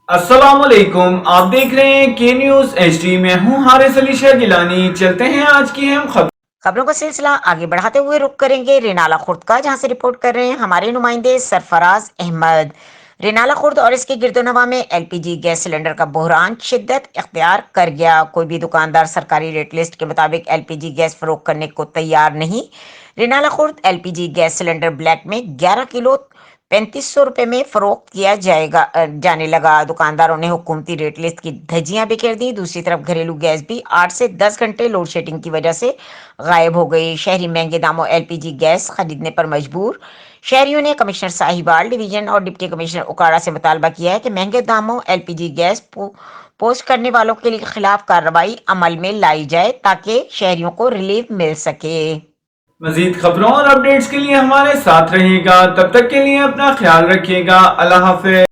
अस्सलाम वालेकुम, आप देख रहे हैं के न्यूज HD। में हूं हारिस अली शाह गिलानी। चलते हैं आज की अहम खबर। खबरों का सिलसिला आगे बढ़ाते हुए रुक करेंगे रेनाला खुर्द का, जहां से रिपोर्ट कर रहे हैं हमारे नुमाइंदे सरफराज अहमद। रेनाला खुर्द और इसके गिरदोनवा में LPG गैस सिलेंडर का बहरान शिद्दत इख्तियार कर गया। कोई भी दुकानदार सरकारी रेट लिस्ट के मुताबिक LPG गैस फरोख्त करने को तैयार नहीं। Renala Khurd LPG gas cylinder black में 11 किलो 3500 रुपए में फरोख्त किया जाने लगा। दुकानदारों ने हुकूमती रेट लिस्ट की धज्जियां बिखेर दी। दूसरी तरफ घरेलू गैस भी 8 से 10 घंटे लोड शेडिंग की वजह से गायब हो गई। शहरी महंगे दामों LPG गैस खरीदने पर मजबूर। शहरियों ने कमिश्नर साहिवाल डिवीजन और डिप्टी कमिश्नर उकाड़ा से मुतालबा किया है कि महंगे दामों LPG गैस पोस्ट करने वालों के खिलाफ कार्रवाई अमल में लाई जाए ताकि शहरियों को रिलीफ मिल सके। मजीद खबरों और अपडेट्स के लिए हमारे साथ रहिएगा। तब तक के लिए अपना ख्याल रखिएगा। अल्लाह हाफिज।